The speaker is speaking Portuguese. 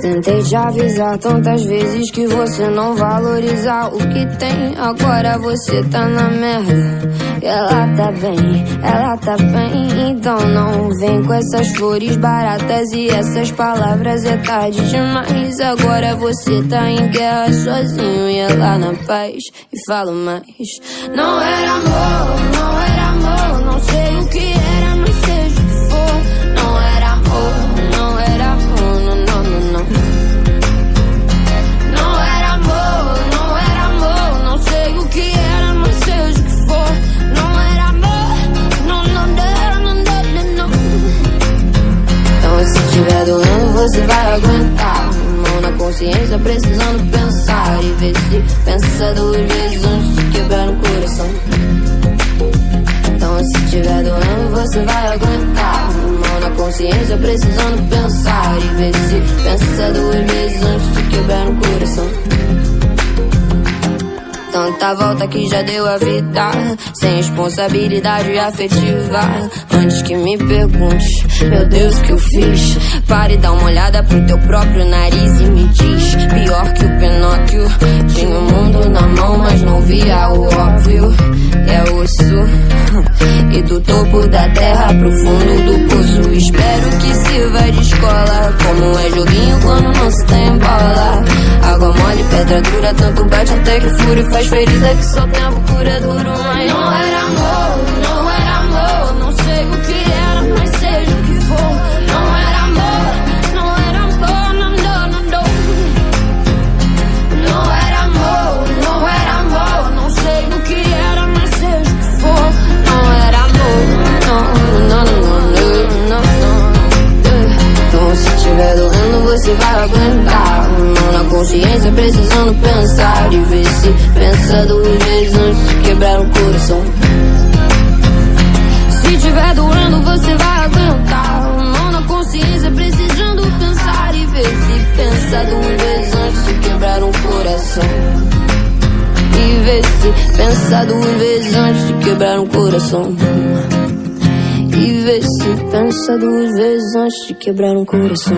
Tentei te avisar tantas vezes que você não valorizar o que tem. Agora você tá na merda. Ela tá bem, então não vem com essas flores baratas e essas palavras, é tarde demais. Agora você tá em guerra sozinho e ela na paz. E falo mais. Não era amor, não sei o que era, mas seja o que for. Não era amor, não, não. Não era amor, não sei o que era, mas seja o que for. Não era amor, não. Então se tiver doendo você vai aguentar. Mão na consciência precisando pensar e ver se pensa duas vezes antes de quebrar o coração. Então se tiver doendo você vai aguentar. Mão na consciência precisando pensar e ver se pensa duas vezes antes de quebrar o coração. Tanta volta que já deu a vida, sem responsabilidade afetiva. Antes que me pergunte, meu Deus, o que eu fiz? Pare e dá uma olhada pro teu próprio nariz e me diz. Pior que o Pinóquio, tinha o mundo na mão, mas não via o óbvio. É osso, e do topo da terra pro fundo do poço. Espero que sirva de escola, como é joguinho quando não se tem bola. Água mole, pedra dura, tanto bate até que fura e faz ferida que só tempo cura duro. Mas não era amor, não sei o que era, mas seja o que for. Não era amor, não. Não era amor, não sei o que era, mas seja o que for. Não era amor, não. Então se tiver doendo você vai aguentar. Mão na consciência precisando pensar e ver se pensa duas vezes antes de quebrar o coração. Se tiver doendo você vai aguentar. Mão na consciência precisando pensar e ver se pensa duas vezes antes de quebrar um coração. E ver se pensa duas vezes antes de quebrar um coração. E ver se pensa duas vezes antes de quebrar um coração.